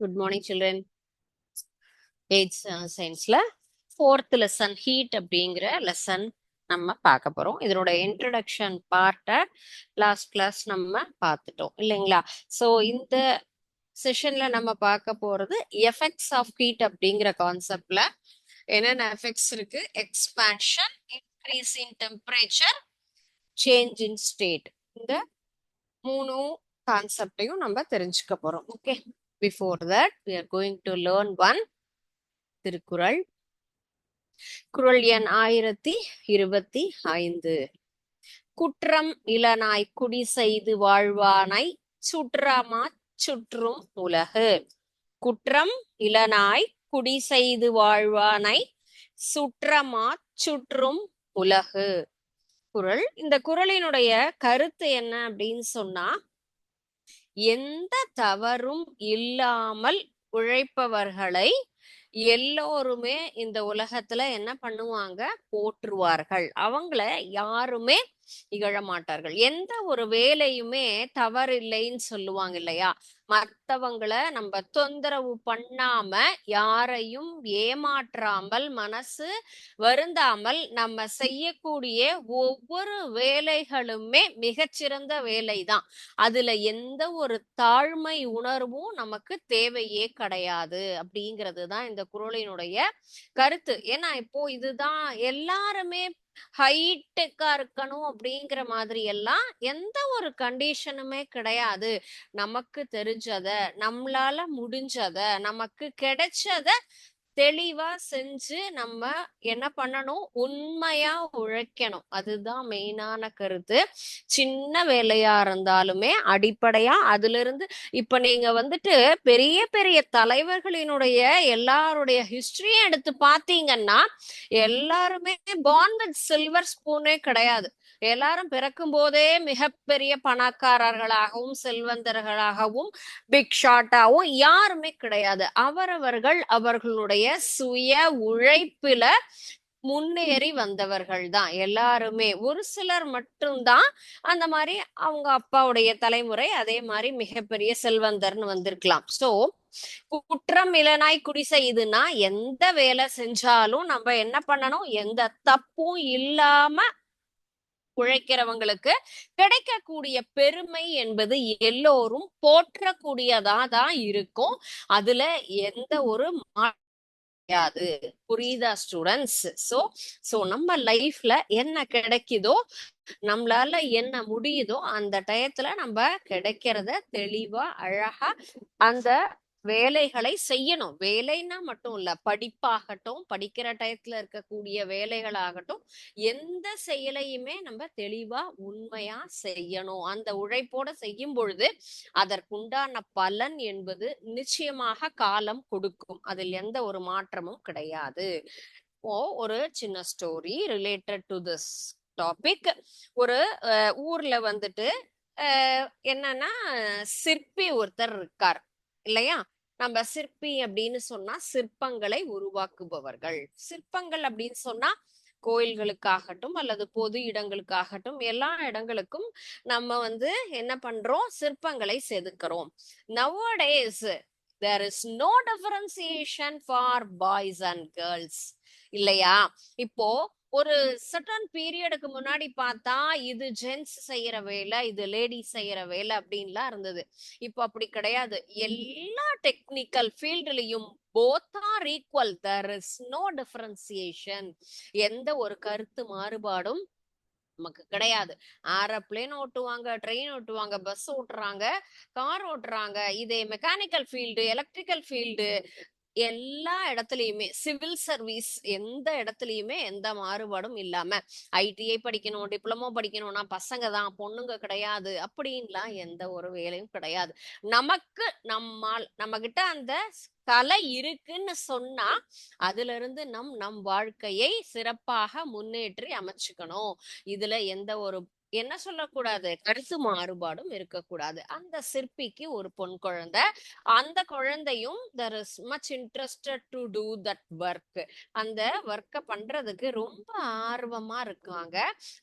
Good morning, children. Eighth scienceல fourth lesson heat அப்படிங்கிற lesson நம்ம பார்க்க போறோம். இதனோட இன்ட்ரடக்ஷன் பார்ட்டை லாஸ்ட் கிளாஸ் நம்ம பார்த்துட்டோம் இல்லைங்களா? ஸோ இந்த செஷன்ல நம்ம பார்க்க போறது எஃபெக்ட்ஸ் ஆஃப் ஹீட் அப்படிங்கிற கான்செப்ட்ல என்னென்ன எஃபெக்ட்ஸ் இருக்கு, expansion, increase in temperature, change in state, இந்த மூணு கான்செப்டையும் நம்ம தெரிஞ்சுக்க போறோம். Okay, before that we are going to learn one Thirukkural. குறள் எண் 1025. குற்றம் இலனாய் குடி செய்து வாழ்வானை சுற்றமா சுற்றும் உலகு. குற்றம் இலனாய் குடி செய்து வாழ்வானை சுற்றமா சுற்றும் உலகு. குறள். இந்த குறளினுடைய கருத்து என்ன அப்படின்னு சொன்னா, எந்த தவறும் இல்லாமல் உழைப்பவர்களை எல்லோருமே இந்த உலகத்துல என்ன பண்ணுவாங்க, போற்றுவார்கள். அவங்கள யாருமே இகழ மாட்டார்கள். எந்த ஒரு வேலையுமே தவறில்லைன்னு சொல்லுவாங்க இல்லையா? மற்றவங்களை நம்ம தொந்தரவு பண்ணாம, யாரையும் ஏமாற்றாமல், மனசு வருந்தாமல் நம்ம செய்யக்கூடிய ஒவ்வொரு வேலைகளுமே மிகச்சிறந்த வேலைதான். அதுல எந்த ஒரு தாழ்மை உணர்வும் நமக்கு தேவையே கிடையாது அப்படிங்கிறது தான் இந்த குறளினுடைய கருத்து. ஏன்னா இப்போ இதுதான் எல்லாருமே ஹைடெக்கா இருக்கணும் அப்படிங்கிற மாதிரி எல்லாம் எந்த ஒரு கண்டிஷனுமே கிடையாது. நமக்கு தெரிஞ்சத, நம்மளால முடிஞ்சத, நமக்கு கிடைச்சத தெளிவா செஞ்சு நம்ம என்ன பண்ணணும், உண்மையா உழைக்கணும். அதுதான் மெயினான கருத்து. சின்ன வேலையா இருந்தாலுமே அடிப்படையா அதுல இருந்து இப்ப நீங்க வந்துட்டு பெரிய பெரிய தலைவர்களினுடைய எல்லாருடைய ஹிஸ்டரியும் எடுத்து பாத்தீங்கன்னா, எல்லாருமே பார்ன் வித் சில்வர் ஸ்பூனே கிடையாது. எல்லாரும் பிறக்கும் போதே மிகப்பெரிய பணக்காரர்களாகவும் செல்வந்தர்களாகவும் பிக் ஷாட்டாவும் யாருமே கிடையாது. அவரவர்கள் அவர்களுடைய சுய உழைப்பில முன்னேறி வந்தவர்கள் தான் எல்லாருமே. ஒரு சிலர் மட்டும்தான் அந்த மாதிரி அவங்க அப்பாவுடைய தலைமுறை அதே மாதிரி மிகப்பெரிய செல்வந்தர்னு வந்திருக்கலாம். சோ குற்றம் இலனாய் குடி செய்யுதுன்னா, எந்த வேலை செஞ்சாலும் நம்ம என்ன பண்ணணும், எந்த தப்பும் இல்லாம உழைக்கிறவங்களுக்கு கிடைக்கக்கூடிய பெருமை என்பது எல்லோரும் போற்றக்கூடியதா தான் இருக்கும். அதுல எந்த ஒரு கிடையாது. புரியுதா ஸ்டூடெண்ட்ஸ்? சோ நம்ம லைஃப்ல என்ன கிடைக்குதோ, நம்மளால என்ன முடியுதோ அந்த டயத்துல நம்ம கிடைக்கிறத தெளிவா அழகா அந்த வேலைகளை செய்யணும். வேலைன்னா மட்டும் இல்ல, படிப்பாகட்டும், படிக்கிற டயத்துல இருக்கக்கூடிய வேலைகளாகட்டும், எந்த செயலையுமே நம்ம தெளிவா உண்மையா செய்யணும். அந்த உழைப்போட செய்யும் பொழுது அதற்குண்டான பலன் என்பது நிச்சயமாக காலம் கொடுக்கும். அதில் எந்த ஒரு மாற்றமும் கிடையாது. ஒரு சின்ன story related to this topic. ஒரு ஊர்ல வந்துட்டு என்னன்னா, சிற்பி ஒருத்தர் இருக்கார் இல்லையா? நம்ம சிற்பி அப்படின்னு சொன்னா சிற்பங்களை உருவாக்குபவர்கள். சிற்பங்கள் அப்படின்னு சொன்னா கோயில்களுக்காகட்டும் அல்லது பொது இடங்களுக்காகட்டும் எல்லா இடங்களுக்கும் நம்ம என்ன பண்றோம், சிற்பங்களை செதுக்கிறோம். Nowadays there is no differentiation for boys and girls இல்லையா? இப்போ ஒரு சர்டன் பீரியடுக்கு முன்னாடி பார்த்தா இது ஜென்ஸ் செய்யற வேலை, இது லேடிஸ் செய்யற வேலை அப்படின்லாம் இருந்தது. இப்போ அப்படி கிடையாது. எல்லா technical ஃபீல்டுலயும் both are equal. There is no differentiation. எந்த ஒரு கருத்து மாறுபாடும் நமக்கு கிடையாது. ஏரோப்ளேன் ஓட்டுவாங்க, ட்ரெயின் ஓட்டுவாங்க, பஸ் ஓட்டுறாங்க, கார் ஓட்டுறாங்க. இதே மெக்கானிக்கல் ஃபீல்டு, எலக்ட்ரிக்கல் ஃபீல்டு, எல்லா இடத்துலயுமே சிவில் சர்வீஸ், எந்த இடத்துலயுமே எந்த மாறுபாடும் இல்லாம ஐடிஐ படிக்கணும், டிப்ளமோ படிக்கணும்னா பசங்க தான், பொண்ணுங்க கிடையாது அப்படின்லாம் எந்த ஒரு வேலையும் கிடையாது. நமக்கு நம்ம கிட்ட அந்த கலை இருக்குன்னு சொன்னா அதுல இருந்து நம் வாழ்க்கையை சிறப்பாக முன்னேற்றி அமைச்சுக்கணும். இதுல எந்த ஒரு என்ன சொல்லக்கூடாது, கருத்து மாறுபாடும் இருக்கக்கூடாது. அந்த சிற்பிக்கு ஒரு பொன் குழந்தை. அந்த குழந்தையும் there is much interested to do that work. அந்த ஒர்க்க பண்றதுக்கு ரொம்ப ஆர்வமா இருக்காங்க.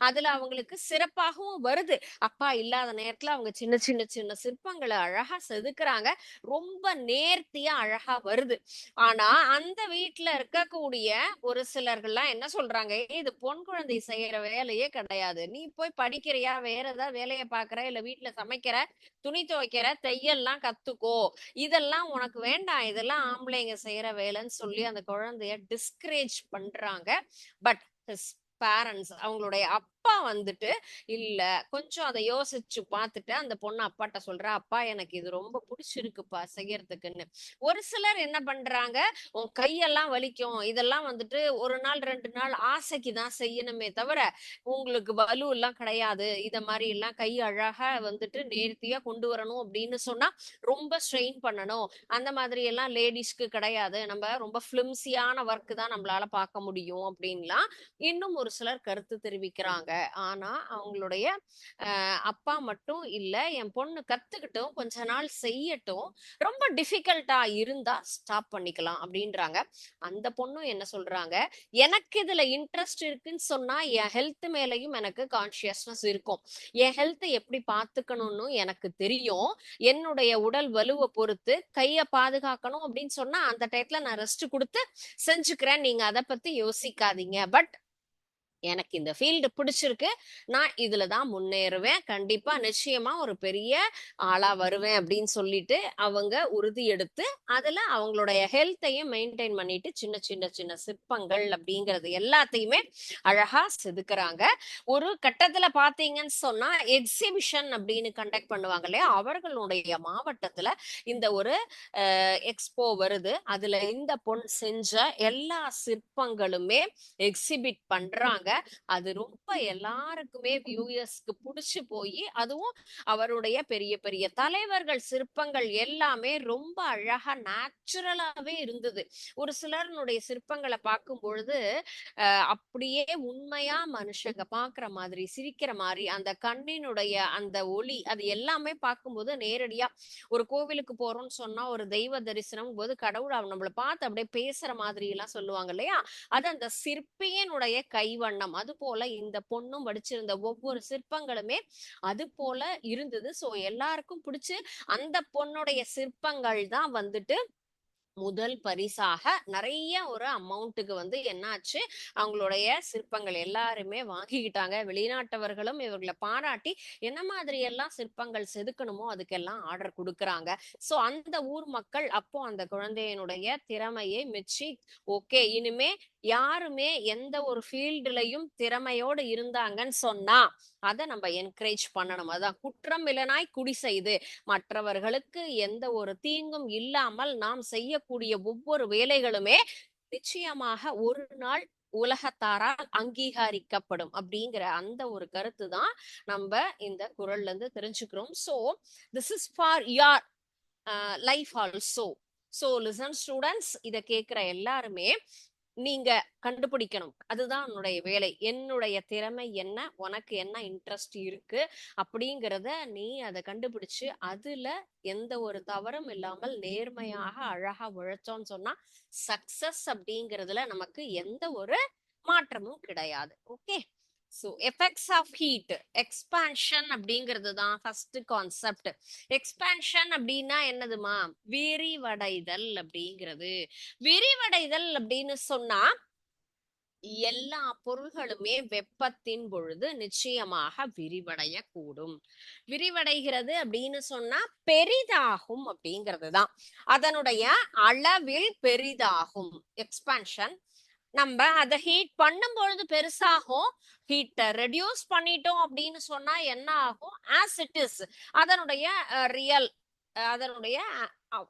அதுல அவங்களுக்கு சிறப்பாகவும் வருது. அப்பா இல்லாத நேரத்துல அவங்க சின்ன சின்ன சின்ன சிற்பங்களை அழகா செதுக்குறாங்க. ரொம்ப நேர்த்தியா அழகா வருது. ஆனா அந்த வீட்டுல இருக்கக்கூடிய ஒரு சிலர்கள்லாம் என்ன சொல்றாங்க, இது பொன் குழந்தை செய்யற வேலையே கிடையாது, நீ போய் படிக்கிறியா, வேற ஏதாவது வேலையை பாக்குற, இல்ல வீட்டுல சமைக்கிற, துணி துவைக்கிற, தையல்லாம் கத்துக்கோ, இதெல்லாம் உனக்கு வேண்டாம், இதெல்லாம் ஆம்பளைங்க செய்யற வேலைன்னு சொல்லி அந்த குழந்தைய டிஸ்கரேஜ் பண்றாங்க. பட் his பேரண்ட்ஸ், அவங்களுடைய அப்பா வந்துட்டு இல்ல, கொஞ்சம் அதை யோசிச்சு பார்த்துட்டு அந்த பொண்ணு அப்பாட்ட சொல்றா, அப்பா எனக்கு இது ரொம்ப பிடிச்சிருக்குப்பா செய்யறதுக்குன்னு. ஒரு சிலர் என்ன பண்றாங்க, உன் கையெல்லாம் வலிக்கும், இதெல்லாம் வந்துட்டு ஒரு நாள் 2 நாள் ஆசைக்கு தான் செய்யணுமே தவிர உங்களுக்கு வலு எல்லாம் கிடையாது, இத மாதிரி எல்லாம் கை அழகா வந்துட்டு நேர்த்தியா கொண்டு வரணும் அப்படின்னு சொன்னா ரொம்ப ஸ்ட்ரெயின் பண்ணணும், அந்த மாதிரி எல்லாம் லேடிஸ்க்கு கிடையாது, நம்ம ரொம்ப பிளிம்சியான ஒர்க் தான் நம்மளால பார்க்க முடியும் அப்படின்லாம் இன்னும் ஒரு சிலர் கருத்து தெரிவிக்கிறாங்க. ஆனா அவங்களுடைய அப்பா மட்டும் இல்ல, என் பொண்ணு கத்துக்கிட்டும் கொஞ்ச நாள் செய்யட்டும், ரொம்ப டிஃபிகல்ட்டா இருந்தா ஸ்டாப் பண்ணிக்கலாம் அப்படின்றாங்க. அந்த பொண்ணும் என்ன சொல்றாங்க, எனக்கு இதுல இன்ட்ரெஸ்ட் இருக்குன்னு சொன்னா என் ஹெல்த் மேலையும் எனக்கு கான்சியஸ்னஸ் இருக்கும், என் ஹெல்த் எப்படி பாத்துக்கணும்னு எனக்கு தெரியும், என்னுடைய உடல் வலுவை பொறுத்து கைய பாதுகாக்கணும் அப்படின்னு சொன்னா அந்த டயத்துல நான் ரெஸ்ட் கொடுத்து செஞ்சுக்கிறேன், நீங்க அதை பத்தி யோசிக்காதீங்க, பட் எனக்கு இந்த ஃபீல்டு பிடிச்சிருக்கு, நான் இதுலதான் முன்னேறுவேன், கண்டிப்பா நிச்சயமா ஒரு பெரிய ஆளா வருவேன் அப்படின்னு சொல்லிட்டு அவங்க உறுதி எடுத்து அதுல அவங்களுடைய ஹெல்த்தையும் மெயின்டைன் பண்ணிட்டு சின்ன சின்ன சின்ன சிற்பங்கள் அப்படிங்கிறது எல்லாத்தையுமே அழகா செதுக்குறாங்க. ஒரு கட்டத்துல பாத்தீங்கன்னு சொன்னா எக்ஸிபிஷன் அப்படின்னு கண்டக்ட் பண்ணுவாங்க இல்லையா, அவர்களுடைய மாவட்டத்துல இந்த ஒரு எக்ஸ்போ வருது, அதுல இந்த பொன் செஞ்ச எல்லா சிற்பங்களுமே எக்ஸிபிட் பண்றாங்க. அது ரொம்ப எல்லாருக்குமே வியூயர்ஸ்க்கு புடிச்சு போய், அதுவும் அவருடைய பெரிய பெரிய தலைவர்கள் சிற்பங்கள் எல்லாமே ரொம்ப அழகா நேச்சுரலாவே இருந்தது. ஒரு சிலருடைய சிற்பங்களை பார்க்கும் பொழுது அப்படியே உண்மையா மனுஷங்க பாக்குற மாதிரி, சிரிக்கிற மாதிரி, அந்த கண்ணினுடைய அந்த ஒளி, அது எல்லாமே பார்க்கும்போது நேரடியா ஒரு கோவிலுக்கு போறோம்னு சொன்னா ஒரு தெய்வ தரிசனம் போது கடவுள் அவன் நம்மளை பார்த்து அப்படியே பேசுற மாதிரி எல்லாம் சொல்லுவாங்க இல்லையா, அது அந்த சிற்பியினுடைய கைவண்ணம். அது போல இந்த பொண்ணும் வடிச்சிருந்த ஒவ்வொரு சிற்பங்களுமே அது போல இருந்தது. சோ எல்லாருக்கும் பிடிச்சு அந்த பொண்ணுடைய சிற்பங்கள் தான் வந்துட்டு முதல் பரிசாக நிறைய ஒரு அமௌண்ட்டுக்கு வந்து என்னாச்சு, அவங்களுடைய சிற்பங்கள் எல்லாருமே வாங்கிக்கிட்டாங்க. வெளிநாட்டவர்களும் இவர்களை பாராட்டி என்ன மாதிரி எல்லாம் சிற்பங்கள் செதுக்கணுமோ அதுக்கெல்லாம் ஆர்டர் கொடுக்குறாங்க. சோ அந்த ஊர் மக்கள் அப்போ அந்த குழந்தையினுடைய திறமையை மெச்சி, ஓகே இனிமே யாருமே எந்த ஒரு ஃபீல்டுலயும் திறமையோடு இருந்தாங்கன்னு சொன்னா அதை நம்ம என்கரேஜ் பண்ணணும். அதான் குற்றம் இல்லனாய் குடி செய்து, மற்றவர்களுக்கு எந்த ஒரு தீங்கும் இல்லாமல் நாம் செய்யக்கூடிய ஒவ்வொரு வேலைகளுமே நிச்சயமாக ஒரு நாள் உலகத்தாரால் அங்கீகரிக்கப்படும் அப்படிங்கிற அந்த ஒரு கருத்து தான் நம்ம இந்த குறள்ல இருந்து தெரிஞ்சுக்கிறோம். So this is for your life also. So listen students, இத கேட்கிற எல்லாருமே நீங்க கண்டுபிடிக்கணும், அதுதான் உன்னுடைய வேலை, என்னுடைய திறமை என்ன, உனக்கு என்ன இன்ட்ரெஸ்ட் இருக்கு அப்படிங்கிறத நீ அதை கண்டுபிடிச்சு அதுல எந்த ஒரு தவறும் இல்லாமல் நேர்மையாக அழகா உழைச்சோன்னு சொன்னா சக்சஸ் அப்படிங்கிறதுல நமக்கு எந்த ஒரு மாற்றமும் கிடையாது. Okay, so effects of heat expansion அப்படிங்கிறது தான் ஃபர்ஸ்ட் கான்செப்ட். எக்ஸ்பான்ஷன் அப்படின்னா என்னதுமா, விரிவடைதல் அப்படிங்கிறது. விரிவடைதல் அப்படின்னு சொன்னா எல்லா பொருள்களுமே வெப்பத்தின் பொழுது நிச்சயமாக விரிவடைய கூடும். விரிவடைகிறது அப்படின்னு சொன்னா பெரிதாகும் அப்படிங்கிறது தான், அதனுடைய அளவில் பெரிதாகும் எக்ஸ்பான்ஷன். நம்ம அதை ஹீட் பண்ணும் பொழுது பெருசாகும், ஹீட்டை ரெடியூஸ் பண்ணிட்டோம் அப்படின்னு சொன்னா என்ன ஆகும், ஆஸ் இட் இஸ் அதனுடைய ரியல், அதனுடைய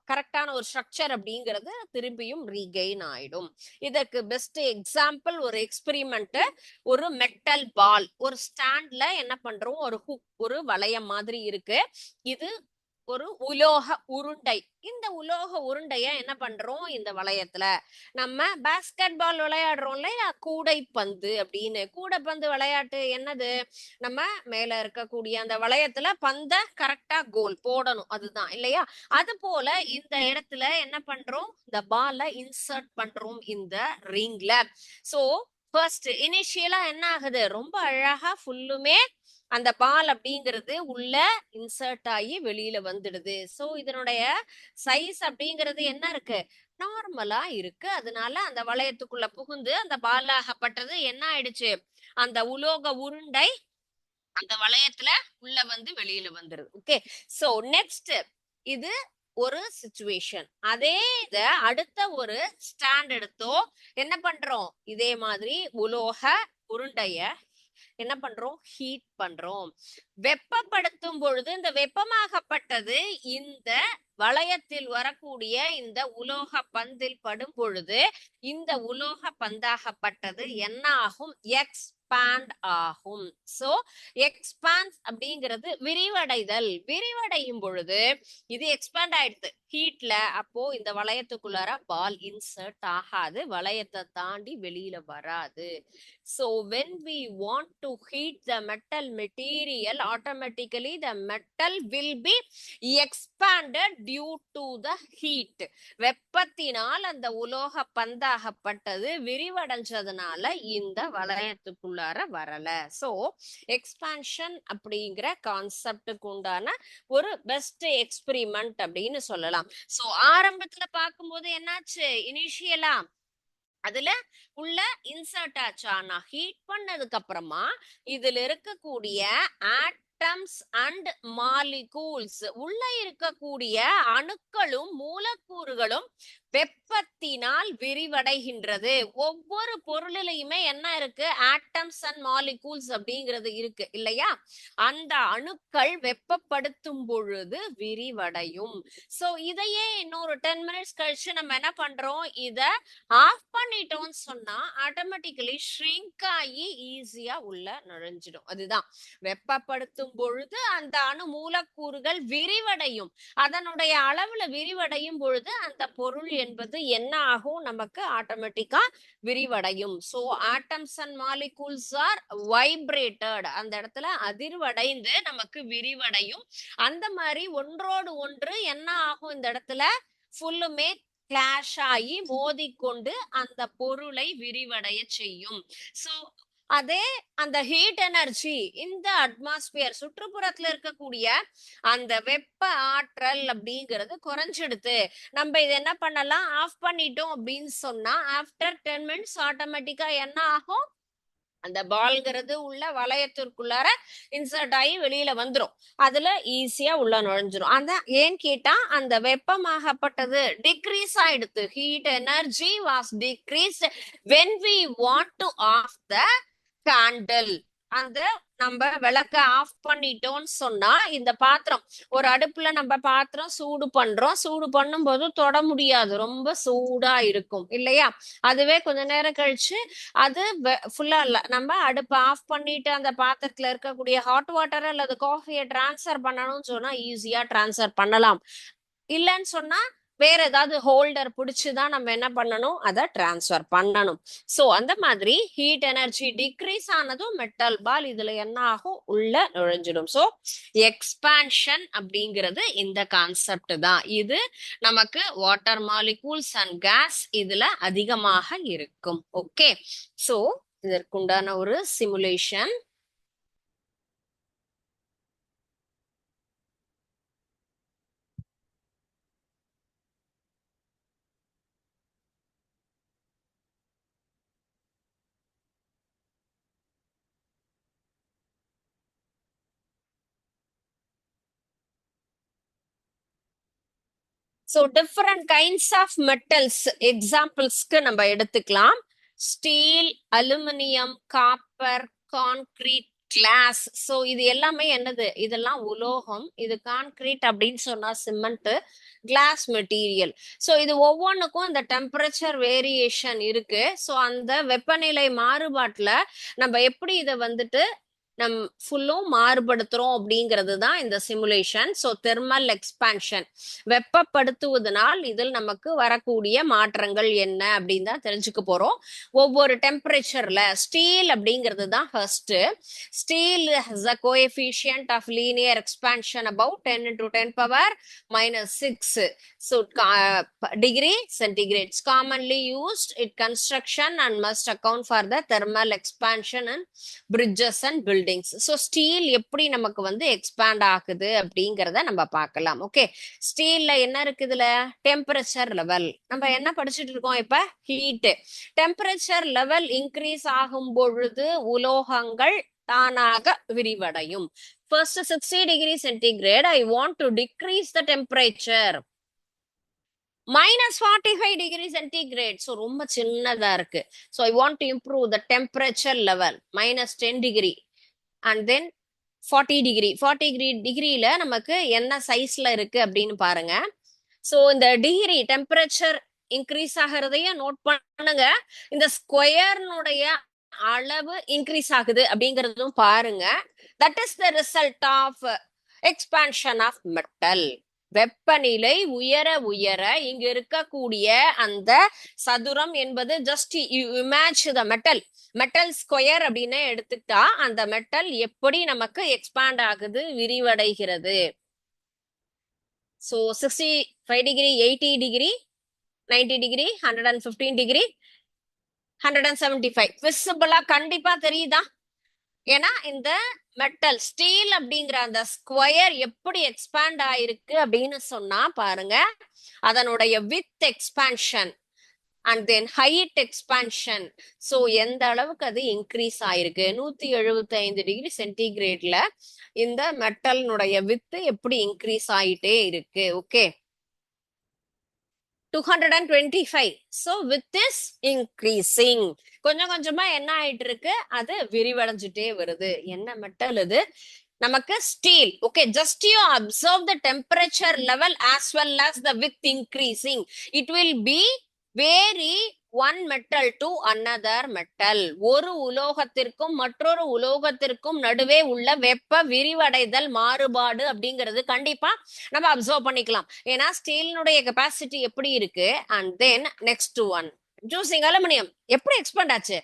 கரெக்டான ஒரு ஸ்ட்ரக்சர் அப்படிங்கிறது திரும்பியும் ரீகெயின் ஆயிடும். இதற்கு பெஸ்ட் எக்ஸாம்பிள் ஒரு எக்ஸ்பெரிமெண்ட், ஒரு மெட்டல் பால் ஒரு ஸ்டாண்ட்ல என்ன பண்றோம், ஒரு ஹுக், ஒரு வளையம் மாதிரி இருக்கு, இது ஒரு உலோக உருண்டை. இந்த உலோக உருண்டைய என்ன பண்றோம், இந்த வளையத்துல நம்ம பாஸ்கெட் பால் விளையாடுறோம் இல்லையா, கூடைப்பந்து அப்படின்னு. கூடைப்பந்து விளையாட்டு என்னது, நம்ம மேல இருக்கக்கூடிய அந்த வளையத்துல பந்த கரெக்டா கோல் போடணும், அதுதான் இல்லையா. அது போல இந்த இடத்துல என்ன பண்றோம், இந்த பால இன்சர்ட் பண்றோம் இந்த ரிங்ல. சோ ஃபர்ஸ்ட் இனிஷியலா என்ன ஆகுது, ரொம்ப அழகா ஃபுல்லுமே அந்த பால் அப்படிங்கிறது உள்ள இன்சர்ட் ஆகி வெளியில வந்துடுது. சோ இதனுடைய சைஸ் அப்படிங்கிறது என்ன இருக்கு, நார்மலா இருக்கு. அதனால அந்த வளையத்துக்குள்ள புகுந்து அந்த பாலாகப்பட்டது என்ன ஆயிடுச்சு, அந்த உலோக உருண்டை அந்த வளையத்துல உள்ள வந்து வெளியில வந்துருது. ஓகே, சோ நெக்ஸ்ட் இது ஒரு சிச்சுவேஷன். அதே இத அடுத்த ஒரு ஸ்டாண்ட் எடுத்தோ என்ன பண்றோம், இதே மாதிரி உலோக உருண்டைய என்ன பண்றோம், ஹீட் பண்றோம். வெப்பப்படுத்தும் பொழுது இந்த வெப்பமாகப்பட்டது இந்த வளையத்தில் வரக்கூடிய இந்த உலோக பந்தில் படும் பொழுது இந்த உலோக பந்தாகப்பட்டது என்ன ஆகும், எக்ஸ்பாண்ட் ஆகும். சோ எக்ஸ்பாண்ட் அப்படிங்கிறது விரிவடைதல். விரிவடையும் பொழுது இது எக்ஸ்பாண்ட் ஆயிடுது ஹீட்ல. அப்போ இந்த வளையத்துக்குள்ளார பால் இன்சர்ட் ஆகாது, வளையத்தை தாண்டி வெளியில வராது. So when we want to heat the metal material, automatically the metal will be expanded due to the heat. வெப்பத்தினால் அந்த உலோக பந்தாகப்பட்டது விரிவடைஞ்சதுனால இந்த வளையத்துக்குள்ளார வரல. சோ எக்ஸ்பான்ஷன் அப்படிங்கிற கான்செப்டுக்கு உண்டான ஒரு பெஸ்ட் எக்ஸ்பெரிமெண்ட் அப்படின்னு சொல்லலாம். சோ ஆரம்பத்துல பார்க்கும்போது என்னாச்சு, இனிஷியலா அதுல உள்ள இன்சர்ட் ஆச்சு. ஆனா ஹீட் பண்ணதுக்கு அப்புறமா இதுல இருக்கக்கூடிய ஆட்டம்ஸ் அண்ட் மாலிகூல்ஸ், உள்ள இருக்கக்கூடிய அணுக்களும் மூலக்கூறுகளும் வெப்பத்தினால் விரிவடைகின்றது. ஒவ்வொரு பொருளிலையுமே என்ன இருக்கு, ஆட்டம்ஸ் அண்ட் மாலிகூல்ஸ் அப்படிங்கிறது இருக்கு இல்லையா. அந்த அணுக்கள் வெப்பப்படுத்தும் பொழுது விரிவடையும். சோ இதையே இன்னொரு 10 மினிட்ஸ் கழிச்சு நம்ம என்ன பண்றோம், இத ஆஃப் பண்ணிட்டோம்னு சொன்னா ஆட்டோமேட்டிக்கலி ஷ்ரிங்க் ஆகி ஈஸியா உள்ள நுழைஞ்சிடும். அதுதான் வெப்பப்படுத்தும் பொழுது அந்த அணு மூலக்கூறுகள் விரிவடையும். அதனுடைய அளவுல விரிவடையும் பொழுது அந்த பொருள் என்பது என்ன ஆகும், நமக்கு ஆட்டோமேட்டிக்கா விரிவடையும். So atoms and molecules are vibrated, அந்த இடத்துல அதிர்வடைந்து நமக்கு விரிவடையும். அந்த மாதிரி ஒன்றோடு ஒன்று என்ன ஆகும், இந்த இடத்துல ஃபுல்லுமே கிளாஷ் ஆகி மோதிக்கொண்டு அந்த பொருளை விரிவடைய செய்யும். சோ அதே அந்த ஹீட் எனர்ஜி இந்த அட்மாஸ்பியர் சுற்றுப்புறத்துல இருக்கக்கூடிய அந்த வெப்ப ஆற்றல் அப்படிங்கிறது குறைஞ்சிடுது. நம்ம இது என்ன பண்ணலாம், ஆஃப் பண்ணிட்டோம் அப்படின்னு சொன்னா ஆஃப்டர் 10 மினிட்ஸ் ஆட்டோமேட்டிக்கா என்ன ஆகும், அந்த பால்ங்கிறது உள்ள வளையத்திற்குள்ளார இன்சர்ட் ஆகி வெளியில வந்துரும். அதுல ஈஸியா உள்ள நுழைஞ்சிரும். அதான் ஏன்னு கேட்டா அந்த வெப்பமாகப்பட்டது டிக்ரீஸ் ஆயிடுது. Heat energy was decreased when we want to off the candle. அந்த நம்ம விளக்க ஆஃப் பண்ணிட்டோம்னு சொன்னா இந்த பாத்திரம், ஒரு அடுப்புல நம்ம பாத்திரம் சூடு பண்றோம், சூடு பண்ணும் போது தொட முடியாது, ரொம்ப சூடா இருக்கும் இல்லையா. அதுவே கொஞ்ச நேரம் கழிச்சு அது ஃபுல்லா நம்ம அடுப்பை ஆஃப் பண்ணிட்டு அந்த பாத்திரத்துல இருக்கக்கூடிய ஹாட் வாட்டர் அல்லது காஃபியை டிரான்ஸ்ஃபர் பண்ணணும்னு சொன்னா ஈஸியா டிரான்ஸ்ஃபர் பண்ணலாம். இல்லைன்னு சொன்னா வேற ஏதாவது ஹோல்டர் பிடிச்சுதான் நம்ம என்ன பண்ணணும், அதை டிரான்ஸ்ஃபர் பண்ணணும். சோ அந்த மாதிரி ஹீட் எனர்ஜி டிக்ரீஸ் ஆனதும் மெட்டல் பால் இதுல என்ன ஆகும், உள்ள நுழைஞ்சிடும். சோ எக்ஸ்பான்ஷன் அப்படிங்கிறது இந்த கான்செப்ட் தான். இது நமக்கு வாட்டர் மாலிகூல்ஸ் அண்ட் கேஸ் இதுல அதிகமாக இருக்கும். ஓகே, சோ இதற்குண்டான ஒரு simulation. So different kinds of metals எக்ஸாம்பிள்ஸ்க்கு நம்ம எடுத்துக்கலாம். Steel, aluminium, copper, concrete, glass. So இது எல்லாமே என்னது, இதெல்லாம் உலோகம். இது கான்கிரீட் அப்படின்னு சொன்னா சிமெண்ட், கிளாஸ் மெட்டீரியல். ஸோ இது ஒவ்வொன்றுக்கும் அந்த டெம்பரேச்சர் வேரியேஷன் இருக்கு. ஸோ அந்த வெப்பநிலை மாறுபாட்டுல நம்ம எப்படி இதை வந்துட்டு நம் ஃபுல்லும் மாறுபடுத்துறோம் அப்படிங்கிறது தான் இந்த சிமுலேஷன். ஸோ தெர்மல் எக்ஸ்பான்ஷன், வெப்பப்படுத்துவதனால் இதில் நமக்கு வரக்கூடிய மாற்றங்கள் என்ன அப்படின்னு தான் தெரிஞ்சுக்க போறோம். ஒவ்வொரு டெம்பரேச்சர்ல ஸ்டீல் அப்படிங்கிறது தான் first. Steel has a coefficient of linear expansion about 10 into 10 power minus 6. So degree centigrade is commonly used in construction and must account for the thermal expansion in bridges and buildings. So steel எப்படி நமக்கு வந்து expand ஆகுது அப்படிங்கறத நம்ம பார்க்கலாம். Okay, ஸ்டீல்ல என்ன இருக்குதுல, temperature level. நம்ம என்ன படிச்சுட்டு இருக்கோம் இப்ப, ஹீட். டெம்பரேச்சர் லெவல் இன்க்ரீஸ் ஆகும் பொழுது உலோகங்கள் தானாக விரிவடையும். First 60 degree centigrade, I want to decrease the temperature. -45 degree centigrade. So ரொம்ப சின்னதா இருக்கு. So I want to improve the temperature level. -10 degree. And then 40 degree. 40 டிகிரியில நமக்கு என்ன சைஸ்ல இருக்கு அப்படின்னு பாருங்க. ஸோ இந்த டிகிரி டெம்பரேச்சர் இன்க்ரீஸ் ஆகிறதையும் நோட் பண்ணுங்க. இந்த ஸ்கொயர்னுடைய அளவு இன்க்ரீஸ் ஆகுது அப்படிங்கறதும் பாருங்க. That is the result of expansion of metal. வெப்பநிலை உயர உயர இங்க இருக்கக்கூடிய அந்த சதுரம் என்பது just image the metal square அப்படின்னு எடுத்துக்கிட்டா அந்த மெட்டல் எப்படி நமக்கு எக்ஸ்பாண்ட் ஆகுது, விரிவடைகிறது. So 65 degree, 80 degree, 90 degree, 115 degree, 175 விசிபிளா கண்டிப்பா தெரியுதா? ஏன்னா இந்த மெட்டல் ஸ்டீல் அப்படிங்கிற அந்த ஸ்கொயர் எப்படி எக்ஸ்பேண்ட் ஆயிருக்கு அப்படின்னு சொன்னா பாருங்க, அதனுடைய width expansion and then height expansion. So எந்த அளவுக்கு அது இன்க்ரீஸ் ஆயிருக்கு. 175 டிகிரி சென்டிகிரேட்ல இந்த மெட்டலினுடைய வித்து எப்படி இன்க்ரீஸ் ஆயிட்டே இருக்கு. Okay, 225. So with this increasing, கொஞ்சம் கொஞ்சமா என்ன ஆயிட்டு இருக்கு, அது விரிவடைஞ்சிட்டே வருது. என்ன மெட்டல் இது, நமக்கு steel. Okay, just you observe the temperature level as well as the width increasing. It will be vary one metal to another metal. ஒரு உலோகத்திற்கும் மற்றொரு உலோகத்திற்கும் நடுவே உள்ள வெப்ப விரிவடைதல் மாறுபாடு அப்படிங்கிறது கண்டிப்பா நம்ம அப்சர்வ் பண்ணிக்கலாம். ஏன்னா ஸ்டீலினுடைய கெப்பாசிட்டி எப்படி இருக்கு. அண்ட் தென் நெக்ஸ்ட் ஒன் ஜூசிங் அலுமினியம் எப்படி எக்ஸ்பேண்ட் ஆச்சு.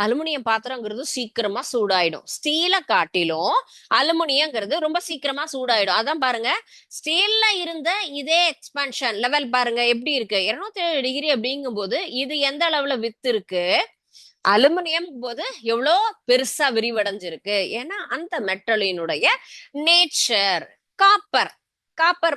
அலுமினியம் பாத்திரங்கிறது சீக்கிரமா சூடாயிடும். ஸ்டீலை காட்டிலும் அலுமினியங்கிறது ரொம்ப சீக்கிரமா சூடாயிடும். அதான் பாருங்க, ஸ்டீல்ல இருந்த இதே எக்ஸ்பான்ஷன் லெவல் பாருங்க எப்படி இருக்கு, 207 டிகிரி அப்படிங்கும் போது இது எந்த அளவுல வித்து இருக்கு. அலுமினியம் போது எவ்வளோ பெருசா விரிவடைஞ்சிருக்கு. ஏன்னா அந்த மெட்டலினுடைய நேச்சர். காப்பர்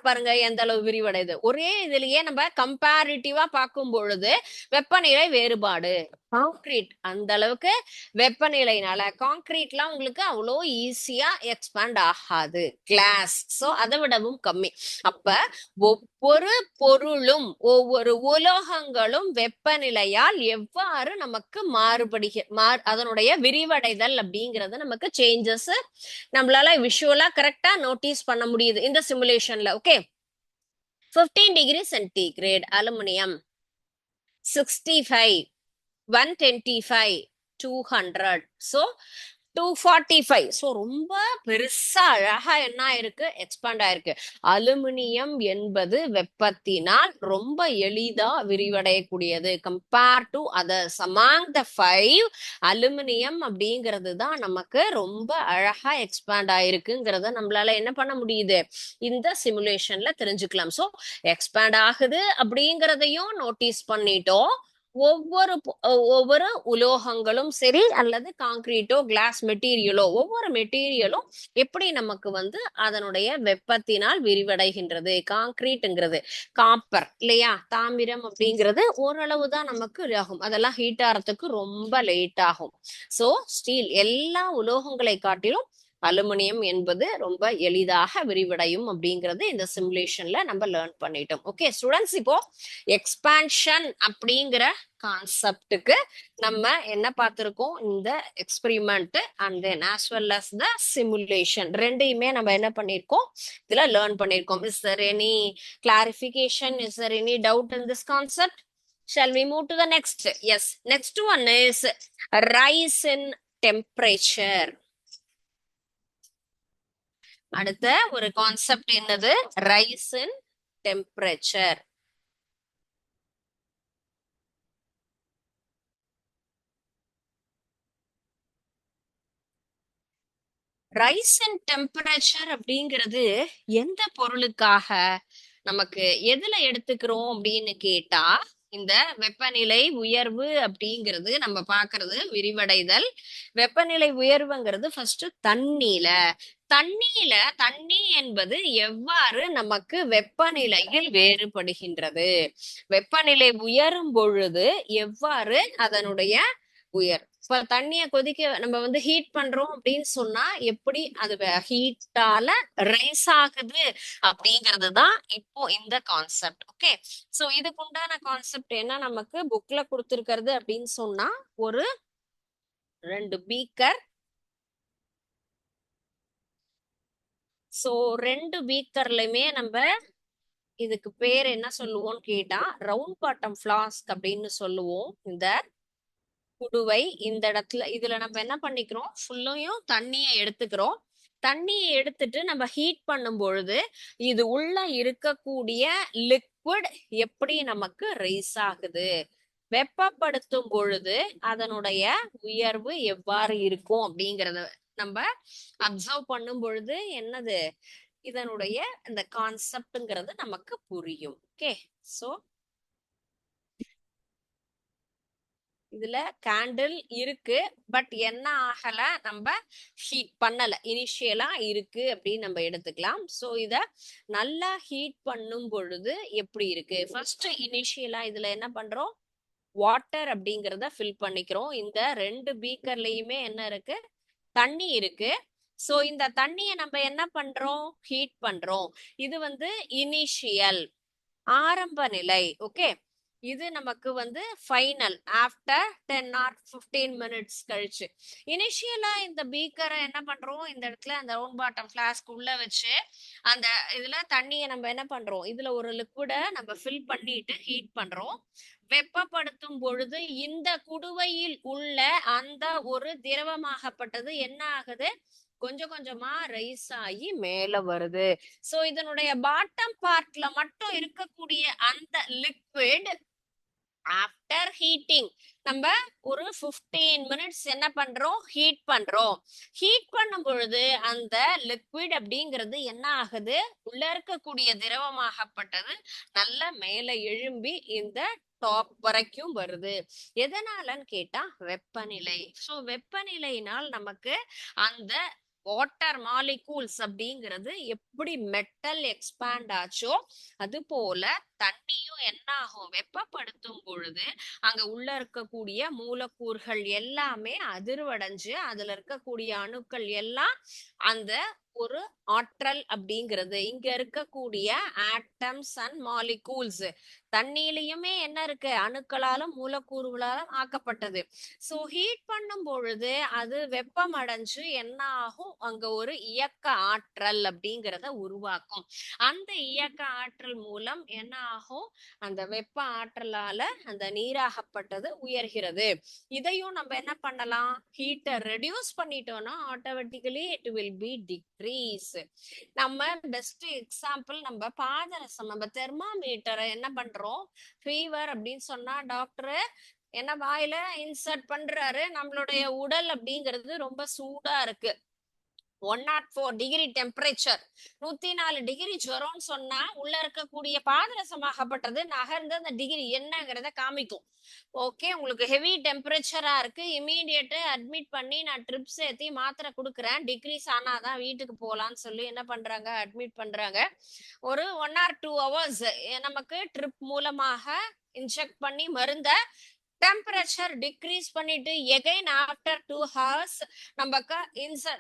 பாருங்க எந்த அளவு விரிவடையுது. ஒரே இதுலயே நம்ம கம்பேரிட்டிவா பார்க்கும் பொழுது வெப்பநிலை வேறுபாடு. கான்கிரீட் அந்த அளவுக்கு வெப்பநிலைனால கான்கிரீட்லாம் உங்களுக்கு அவ்வளோ ஈஸியா எக்ஸ்பேண்ட் ஆகாது. கிளாஸ் சோ அதை விடவும் கம்மி. அப்ப ஒவ்வொரு பொருளும் ஒவ்வொரு உலோகங்களும் வெப்பநிலையால் எவ்வாறு நமக்கு அதனுடைய விரிவடைதல் அப்படிங்கறது நமக்கு சேஞ்சஸ் நம்மளால விஷுவலா கரெக்டா நோட்டீஸ் பண்ண முடியுது இந்த சிமுலேஷன்ல. Okay, 15 degree centigrade aluminium 65, 125, 200. So 245. So ரொம்ப பெருசா அழகா என்ன ஆயிருக்கு, எக்ஸ்பாண்ட் ஆயிருக்கு. அலுமினியம் என்பது வெப்பத்தினால் ரொம்ப எளிதா விரிவடையக்கூடியது compare to others. Among the 5 aluminium அப்படிங்கிறது தான் நமக்கு ரொம்ப அழகா எக்ஸ்பாண்ட் ஆயிருக்குங்கிறத நம்மளால என்ன பண்ண முடியுது, இந்த சிமுலேஷன்ல தெரிஞ்சுக்கலாம். ஸோ எக்ஸ்பாண்ட் ஆகுது அப்படிங்கிறதையும் நோட்டீஸ் பண்ணிட்டோம். ஒவ்வொரு உலோகங்களும் சரி அல்லது காங்கிரீட்டோ கிளாஸ் மெட்டீரியலோ ஒவ்வொரு மெட்டீரியலும் எப்படி நமக்கு வந்து அதனுடைய வெப்பத்தினால் விரிவடைகின்றது. காங்கிரீட்ங்கிறது காப்பர் இல்லையா, தாமிரம் அப்படிங்கிறது ஓரளவு தான் நமக்கு ஆகும். அதெல்லாம் ஹீட் ஆகிறதுக்கு ரொம்ப லேட் ஆகும். ஸோ ஸ்டீல் எல்லா உலோகங்களை காட்டிலும் அலுமினியம் என்பது ரொம்ப எளிதாக விரிவடையும் அப்படிங்கிறது இந்த சிமுலேஷன்ல நம்ம லேர்ன் பண்ணிட்டோம். ஓகே ஸ்டூடெண்ட்ஸ், இப்போ எக்ஸ்பான்ஷன் அப்படிங்கிற கான்செப்டுக்கு நம்ம என்ன பார்த்திருக்கோம், இந்த experiment and then as well as the simulation ரெண்டையுமே நம்ம என்ன பண்ணிருக்கோம், இதுல லேர்ன் பண்ணிருக்கோம். Is there any clarification, is there any doubt in this concept? Shall we move to the next? Yes, next one is rise in temperature. அடுத்த ஒரு concept என்னது? Rice இன் temperature. Rice இன் temperature அப்படிங்கிறது எந்த பொருளுக்காக நமக்கு எதுல எடுத்துக்கிறோம் அப்படின்னு கேட்டா, இந்த வெப்பநிலை உயர்வு அப்படிங்கிறது நம்ம பாக்குறது விரிவடைதல். வெப்பநிலை உயர்வுங்கிறது ஃபர்ஸ்ட் தண்ணியில. தண்ணி என்பது எவ்வாறு நமக்கு வெப்பநிலையில் வேறுபடுகின்றது, வெப்பநிலை உயரும் பொழுது எவ்வாறு அதனுடைய இப்ப தண்ணிய கொதிக்க நம்ம வந்து ஹீட் பண்றோம் அப்படின்னு சொன்னா எப்படி அது ஹீட்டால ரைஸ் ஆகுது அப்படிங்கிறது தான் இப்போ இந்த கான்செப்ட். ஓகே, சோ இதுக்கு உண்டான கான்செப்ட் என்ன நமக்கு புக்ல கொடுத்திருக்கிறது அப்படின்னு சொன்னா, ஒரு 2 பீக்கர். சோ 2 பீக்கர்லயுமே நம்ம இதுக்கு பேர் என்ன சொல்லுவோம்னு கேட்டா ரவுண்ட் பாட்டம் ஃபிளாஸ்க் அப்படின்னு சொல்லுவோம். இந்த குடுவை இந்த இடத்துல இதுல நம்ம என்ன பண்ணிக்கிறோம், ஃபுல்லையும் தண்ணியை எடுத்துக்கிறோம். தண்ணியை எடுத்துட்டு நம்ம ஹீட் பண்ணும் பொழுது இது உள்ள இருக்கக்கூடிய லிக்விட் எப்படி நமக்கு ரைஸ் ஆகுது, வெப்பப்படுத்தும் பொழுது அதனுடைய உயர்வு எவ்வாறு இருக்கும் அப்படிங்கறத நம்ம அப்சர்வ் பண்ணும் பொழுது என்னது இதனுடைய இந்த கான்செப்ட்ங்கிறது நமக்கு புரியும். ஓகே, சோ இதுல கேண்டில் இருக்கு, பட் என்ன ஆகல, நம்ம ஹீட் பண்ணல, இனிஷியலா இருக்கு அப்படின்னு நம்ம எடுத்துக்கலாம். சோ இத நல்லா ஹீட் பண்ணும் பொழுது எப்படி இருக்கு, ஃபர்ஸ்ட் இனிஷியலா இதுல என்ன பண்றோம், வாட்டர் அப்படிங்கறத ஃபில் பண்ணிக்கிறோம். இந்த 2 பீக்கர்லயுமே என்ன இருக்கு, தண்ணி இருக்கு. சோ இந்த தண்ணிய நம்ம என்ன பண்றோம், ஹீட் பண்றோம். இது வந்து இனிஷியல், ஆரம்ப நிலை. ஓகே, இது நமக்கு வந்து ஃபைனல் ஆஃப்டர் 10 or 15 மினிட்ஸ் கழிச்சு. இனிஷியலா இந்த பீக்கரை என்ன பண்றோம், இந்த இடத்துல அந்த ரவுண்ட் பாட்டம் ஃபிளாஸ்க் உள்ள வச்சு அந்த இதுல தண்ணியை நம்ம என்ன பண்றோம், இதுல ஒரு லிக்விட நம்ம ஃபில் பண்ணிட்டு ஹீட் பண்றோம். வெப்பப்படுத்தும் பொழுது இந்த குடுவையில் உள்ள அந்த ஒரு திரவமாகப்பட்டது என்ன ஆகுது, கொஞ்சம் கொஞ்சமா ரைஸ் ஆகி மேல வருது. சோ இதனுடைய பாட்டம் பார்ட்ல மட்டும் இருக்கக்கூடிய அந்த லிக்விட் ஆஃப்டர் ஹீட்டிங் நம்ம ஒரு 15 மினிட்ஸ் என்ன பண்றோம், ஹீட் பண்றோம். ஹீட் பண்ணும் பொழுது அந்த லிக்விட் அப்படிங்கிறது என்ன ஆகுது, உள்ள இருக்கக்கூடிய திரவமாகப்பட்டது நல்ல மேல எழும்பி இந்த டாப் வரைக்கும் வருது. எதனாலன்னு கேட்டா வெப்பநிலை. சோ வெப்பநிலையினால் நமக்கு அந்த வாட்டர் மாலிகூல்ஸ் அப்படிங்கிறது எப்படி மெட்டல் எக்ஸ்பேண்ட் ஆச்சோ அது போல தண்ணியும் என்ன ஆகும், வெப்பப்படுத்தும் பொழுது அங்க உள்ள இருக்கக்கூடிய மூலக்கூறுகள் எல்லாமே அதிர்வடைஞ்சு அதுல இருக்கக்கூடிய அணுக்கள் எல்லாம் அந்த ஒரு ஆற்றல் அப்படிங்கிறது, இங்க இருக்கக்கூடிய ஆட்டம்ஸ் அண்ட் மாலிகூல்ஸ் தண்ணியிலயுமே என்ன இருக்கு, அணுக்களாலும் மூலக்கூறுகளாலும் ஆக்கப்பட்டது. சோ ஹீட் பண்ணும் பொழுது அது வெப்பம் அடைஞ்சு என்ன ஆகும், அங்க ஒரு இயக்க ஆற்றல் அப்படிங்கிறத உருவாக்கும். அந்த இயக்க ஆற்றல் மூலம் என்ன ஆகும், அந்த வெப்ப ஆற்றலால அந்த நீராகப்பட்டது உயர்கிறது. இதையும் நம்ம என்ன பண்ணலாம், ஹீட்டை ரெடியூஸ் பண்ணிட்டோம்னா automatically it will be decrease. நம்ம பெஸ்ட் எக்ஸாம்பிள் நம்ம பாதரசம், நம்ம தெர்மாமீட்டரை என்ன பண்றோம், ஃபீவர் அப்படின்னு சொன்னா டாக்டர் என்ன வாயில இன்சர்ட் பண்றாரு, நம்மளுடைய உடல் அப்படிங்கிறது ரொம்ப சூடா இருக்கு, 104 டிகிரி டெம்பரேச்சர், 104 டிகிரி ஜுரம்னு சொன்னா உள்ள இருக்கக்கூடிய பாதரசமாகப்பட்டது நகர்ந்து அந்த டிகிரி என்னங்கிறத காமிக்கும். ஓகே, உங்களுக்கு ஹெவி டெம்பரேச்சரா இருக்கு, இமீடியட் அட்மிட் பண்ணி நான் ட்ரிப்ஸ் ஏத்தி மாத்திரை கொடுக்குறேன், டிக்ரீஸ் ஆனாதான் வீட்டுக்கு போலான்னு சொல்லி என்ன பண்றாங்க, அட்மிட் பண்றாங்க. ஒரு 1 or 2 hours நமக்கு ட்ரிப் மூலமாக இன்ஜெக்ட் பண்ணி மருந்த டெம்பரேச்சர் டிக்ரீஸ் பண்ணிட்டு எகைன் ஆஃப்டர் 2 hours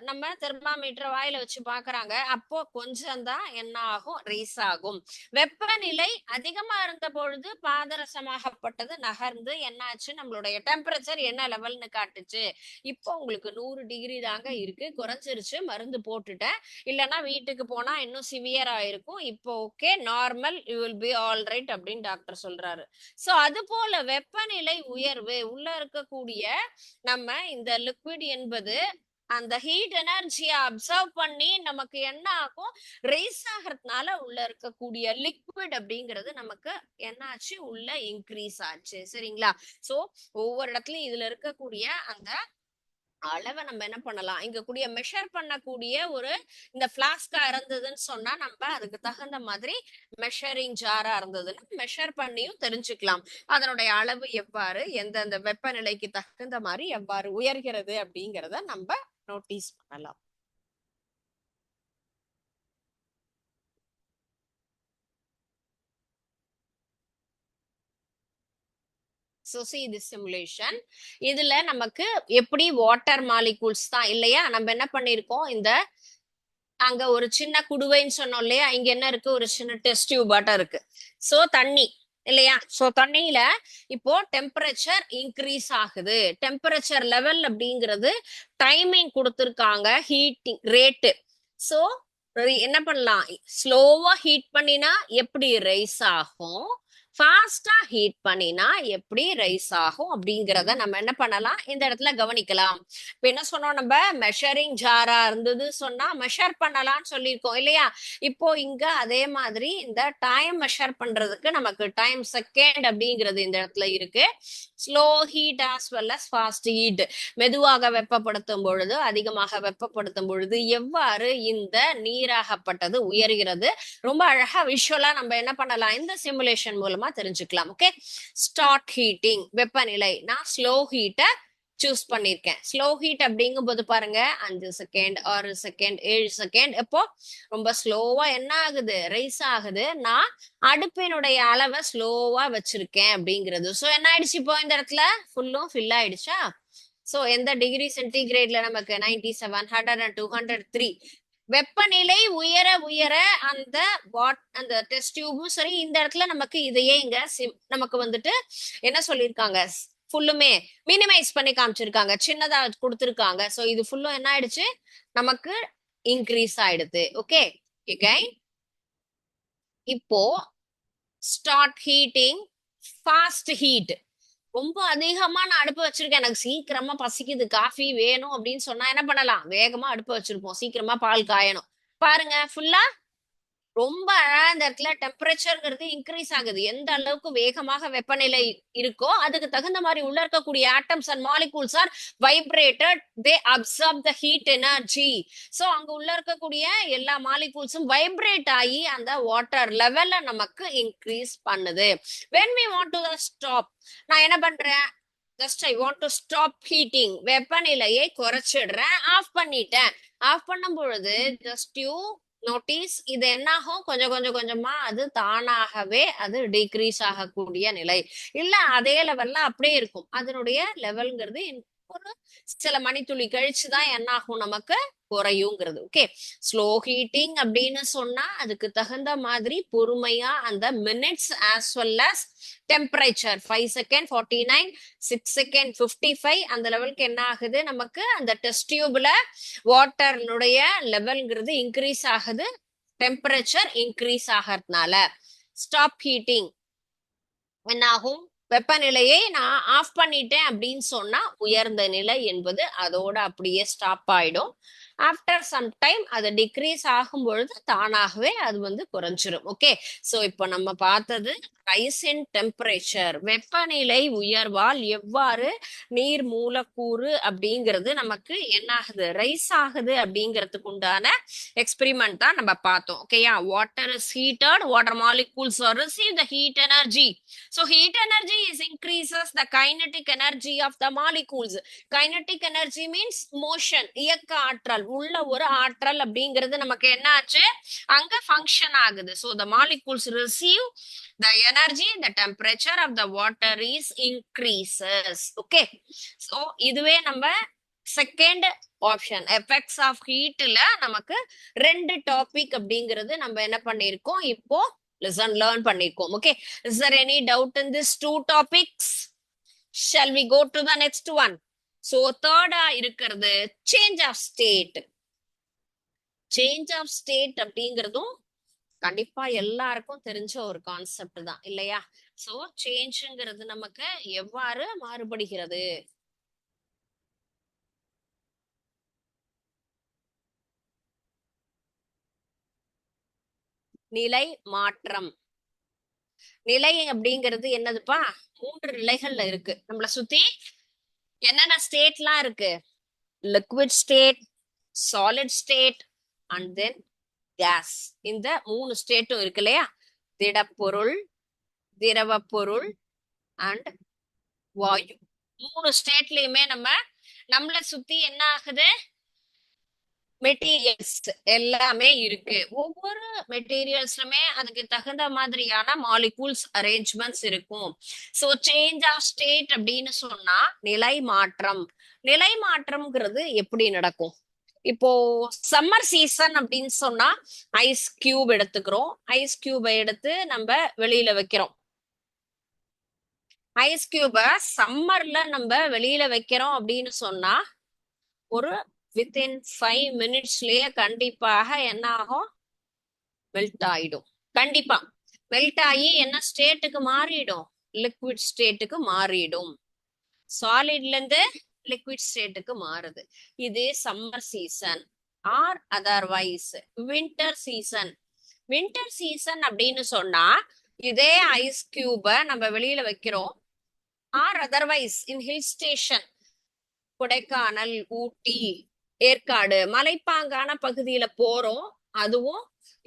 நம்ம தெர்மாமீட்டர் வாயில வச்சு பாக்குறாங்க. அப்போ கொஞ்சம் தான் என்ன ஆகும், ரீஸ் ஆகும். வெப்பநிலை அதிகமா இருந்த பொழுது பாதரசமாகப்பட்டது நகர்ந்து என்னாச்சு, நம்மளுடைய டெம்பரேச்சர் என்ன லெவல்னு காட்டுச்சு. இப்போ உங்களுக்கு 100 டிகிரி தாங்க இருக்கு, குறைஞ்சிருச்சு, மருந்து போட்டுட்டேன், இல்லைன்னா வீட்டுக்கு போனா இன்னும் சிவியர் ஆயிருக்கும், இப்போ okay normal, you will be all right அப்படின்னு டாக்டர் சொல்றாரு. சோ அது போல வெப்பநிலை உயர்வு உள்ள இருக்கக்கூடிய நம்ம இந்த லிக்விட் என்பது அந்த ஹீட் எனர்ஜியை அப்சர்வ் பண்ணி நமக்கு என்ன ஆகும், ரைஸ் ஆகிறதுனால உள்ள இருக்கக்கூடிய லிக்விட் அப்படிங்கிறது நமக்கு என்னாச்சு, உள்ள இன்க்ரீஸ் ஆச்சு. சரிங்களா? சோ ஒவ்வொரு இடத்துலயும் இதுல இருக்கக்கூடிய அந்த அளவை நம்ம என்ன பண்ணலாம், இங்க கூடிய மெஷர் பண்ணக்கூடிய ஒரு இந்த பிளாஸ்கா இருந்ததுன்னு சொன்னா நம்ம அதுக்கு தகுந்த மாதிரி மெஷரிங் ஜாரா இருந்ததுன்னா மெஷர் பண்ணியும் தெரிஞ்சுக்கலாம் அதனுடைய அளவு எவ்வாறு எந்தெந்த வெப்பநிலைக்கு தகுந்த மாதிரி எவ்வாறு உயர்கிறது அப்படிங்கறத நம்ம நோட்டீஸ் பண்ணலாம். So see this simulation. இதுல நமக்கு எப்படி வாட்டர் மாலிகூல்ஸ் தான் இல்லையா, நம்ம என்ன பண்ணிருக்கோம், இந்த அங்க ஒரு சின்ன குடுவைன்னு சொன்னோம் இல்லையா, இங்க என்ன இருக்கு, ஒரு சின்ன டெஸ்ட் டியூப் பாட்டம் இருக்கு. சோ தண்ணி இல்லையா, சோ தண்ணியில இப்போ டெம்பரேச்சர் இன்க்ரீஸ் ஆகுது. டெம்பரேச்சர் லெவல் அப்படிங்கிறது டைமிங் கொடுத்துருக்காங்க, ஹீட்டிங் ரேட்டு. சோ என்ன பண்ணலாம், ஸ்லோவா ஹீட் பண்ணினா எப்படி ரைஸ் ஆகும், ஃபாஸ்டா ஹீட் பண்ணினா எப்படி ரைஸ் ஆகும் அப்படிங்கறத நம்ம என்ன பண்ணலாம், இந்த இடத்துல கவனிக்கலாம். இப்ப என்ன சொன்னோம், நம்ம மெஷரிங் ஜாரா இருந்தது சொன்னா மெஷர் பண்ணலாம்னு சொல்லியிருக்கோம் இல்லையா. இப்போ இங்க அதே மாதிரி இந்த டைம் மெஷர் பண்றதுக்கு நமக்கு டைம் செகண்ட் அப்படிங்கிறது இந்த இடத்துல இருக்கு. Slow heat as well as fast heat, மெதுவாக வெப்பப்படுத்தும் பொழுது அதிகமாக வெப்பப்படுத்தும் பொழுது எவ்வாறு இந்த நீராகப்பட்டது உயர்கிறது, ரொம்ப அழகா விஷுவலா நம்ம என்ன பண்ணலாம், இந்த சிமுலேஷன் மூலமா தெரிஞ்சுக்கலாம். ஓகே, ஸ்டார்ட் ஹீட்டிங் வெப்பநிலை, நான் ஸ்லோ ஹீட்டை சூஸ் பண்ணிருக்கேன். ஸ்லோ ஹீட் அப்படிங்கும் போது பாருங்க 5 செகண்ட் 6 செகண்ட் 7 செகண்ட், எப்போ ரொம்ப ஸ்லோவா என்ன ஆகுது, ரைஸ் ஆகுது. நான் அடுப்பினுடைய அளவை ஸ்லோவா வச்சிருக்கேன் அப்படிங்கிறது. சோ என்ன ஆயிடுச்சு, இப்போ இந்த இடத்துல ஃபுல்லும் ஃபில் ஆயிடுச்சா. சோ எந்த டிகிரி சென்டிகிரேட்ல நமக்கு 97 100 and 203 வெப்பநிலை உயர உயர அந்த அந்த டெஸ்ட் டியூபும் சரி, இந்த இடத்துல நமக்கு இதையே இங்க நமக்கு வந்துட்டு என்ன சொல்லியிருக்காங்க, ஃபுல்லுமே மினிமைஸ் பண்ணி காமிச்சிருக்காங்க, சின்னதா கொடுத்துருக்காங்க. சோ இது ஃபுல்லும் என்ன ஆயிடுச்சு, நமக்கு இன்க்ரீஸ் ஆயிடுது. ஓகே, இப்போ ஸ்டார்ட் ஹீட்டிங் ஃபாஸ்ட் ஹீட். ரொம்ப அதிகமா நான் அடுப்பு வச்சிருக்கேன், எனக்கு சீக்கிரமா பசிக்குது, காஃபி வேணும் அப்படின்னு சொன்னா என்ன பண்ணலாம், வேகமா அடுப்பு வச்சிருப்போம், சீக்கிரமா பால் காயணும். பாருங்க ஃபுல்லா ரொம்ப இந்த இடத்துல டெம்பரேச்சர்ங்கிறது இன்க்ரீஸ் ஆகுது. எந்த அளவுக்கு வேகமாக வெப்பநிலை இருக்கோ அதுக்கு தகுந்த மாதிரி உள்ள இருக்கக்கூடிய atoms and molecules are vibrated, they absorb the heat energy. So அங்க உள்ள இருக்கக்கூடிய எல்லா மாலிகூல்ஸும் வைப்ரேட் ஆகி அந்த வாட்டர் லெவல்ல நமக்கு இன்க்ரீஸ் பண்ணுது. when we want to stop, நான் என்ன பண்றேன், just I want to stop heating, வெப்பநிலையை குறைச்சிடுறேன், ஆஃப் பண்ணிட்டேன். ஆஃப் பண்ணும் பொழுது ஜஸ்ட் யூ நோட்டீஸ் இது என்ன ஆகும், கொஞ்சம் கொஞ்சம் கொஞ்சமா அது தானாகவே அது டிக்ரீஸ் ஆகக்கூடிய நிலை இல்ல, அதே லெவல்ல அப்படியே இருக்கும். அதனுடைய லெவல்ங்கிறது ஒரு சில மணித்துளி கழிச்சுதான் என்ன ஆகும், நமக்கு குறையுங்கிறது. ஓகே, ஸ்லோ ஹீட்டிங் அப்படின்னு சொன்னா அதுக்கு தகுந்த மாதிரி பொறுமையா அந்த minutes as well as temperature 5 second 49 6 second 55 அந்த லெவலுக்கு என்ன ஆகுது, நமக்கு அந்த டெஸ்ட் டியூப்ல வாட்டர்னுடைய லெவல்ங்கிறது இன்க்ரீஸ் ஆகுது, டெம்பரேச்சர் இன்க்ரீஸ் ஆகிறதுனால. ஸ்டாப் ஹீட்டிங் என்ன ஆகும், வெப்பநிலையை நான் ஆஃப் பண்ணிட்டேன் அப்படின்னு சொன்னா உயர்ந்த நிலை என்பது அதோட அப்படியே ஸ்டாப் ஆயிடும். ஆஃப்டர் சம் டைம் அது டிக்ரீஸ் ஆகும் பொழுது தானாகவே அது வந்து குறைஞ்சிரும். ஓகே, சோ இப்போ நம்ம பார்த்தது ரைஸ் இன் டெம்பரேச்சர், வெப்பநிலை உயர்வால் எவ்வாறு நீர் மூலக்கூறு அப்படிங்கிறது நமக்கு என்ன ஆகுது, ரைஸ் ஆகுது அப்படிங்கிறதுக்கு உண்டான எக்ஸ்பெரிமெண்ட் தான் நம்ம பார்த்தோம். ஓகேயா, water is heated, water molecules receive the heat energy. So heat energy is increases the kinetic energy of the molecules. Kinetic energy means motion, இயக்க ஆற்றல், உள்ள ஒரு ஆற்றல் அப்படிங்கிறது நமக்கு என்ன ஆச்சு, அங்க ஃபங்க்ஷன் ஆகுது. So the molecules receive the energy, the temperature of the water is increases. Okay, so இதுவே நம்ம செகண்ட் ஆப்ஷன் எஃபெக்ட்ஸ் ஆஃப் ஹீட்ல நமக்கு 2 டாபிக் அப்படிங்கிறது நம்ம என்ன பண்ணிருக்கோம், இப்போ லேர்ன் பண்ணிருக்கோம். Okay, is there any doubt in this 2 topics? Shall we go to the next one? So தேர்டா இருக்கிறது change of state. Change of state அப்படிங்கிறதும் கண்டிப்பா எல்லாருக்கும் தெரிஞ்ச ஒரு கான்செப்ட் தான் இல்லையா. சோ சேஞ்ச்ங்கிறது நமக்கு எவ்வாறு மாறுபடுகிறது, நிலை மாற்றம். நிலை அப்படிங்கிறது என்னதுப்பா? 3 நிலைகள்ல இருக்கு. நம்மள சுத்தி என்னென்ன ஸ்டேட்லாம் இருக்கு? Liquid state, solid state and then gas. இந்த 3 ஸ்டேட்டும் இருக்கு இல்லையா? திடப்பொருள், திரவ பொருள் அண்ட் வாயு. 3 ஸ்டேட்லயுமே நம்மள சுத்தி என்ன ஆகுது? மெட்டீரியல்ஸ் எல்லாமே இருக்கு. ஒவ்வொரு மெட்டீரியல்ஸ்லுமே அதுக்கு தகுந்த மாதிரியான மாலிகூல்ஸ் அரேஞ்ச்மெண்ட்ஸ் இருக்கும். சோ சேஞ்ச் ஆஃப் ஸ்டேட் அப்படின்னு சொன்னா நிலை மாற்றம். நிலை மாற்றம்ங்கிறது எப்படி நடக்கும்? இப்போ சம்மர் சீசன் அப்படின்னு சொன்னா ஐஸ் கியூப் எடுத்துக்கிறோம். ஐஸ் கியூபை எடுத்து நம்ம வெளியில வைக்கிறோம். ஐஸ் கியூப சம்மர்ல நம்ம வெளியில வைக்கிறோம் அப்படின்னு சொன்னா ஒரு வித்தின் 5 மினிட்ஸ்லயே கண்டிப்பாக என்ன ஆகும்? மெல்ட் ஆயிடும். கண்டிப்பா மெல்ட் ஆகி என்ன ஸ்டேட்டுக்கு மாறிடும்? லிக்விட் ஸ்டேட்டுக்கு மாறிடும். சாலிட்ல இருந்து லிக்விட் ஸ்டேட்டுக்கு மாறுது. இது summer season or otherwise winter season. Winter season அப்படின்னு சொன்னா இதே ஐஸ் கியூப நம்ம வெளியில வைக்கிறோம். Or otherwise in hill station, Kodaikanal, Ooty, Yercaud மலைப்பாங்கான பகுதியில போறோம். அதுவும்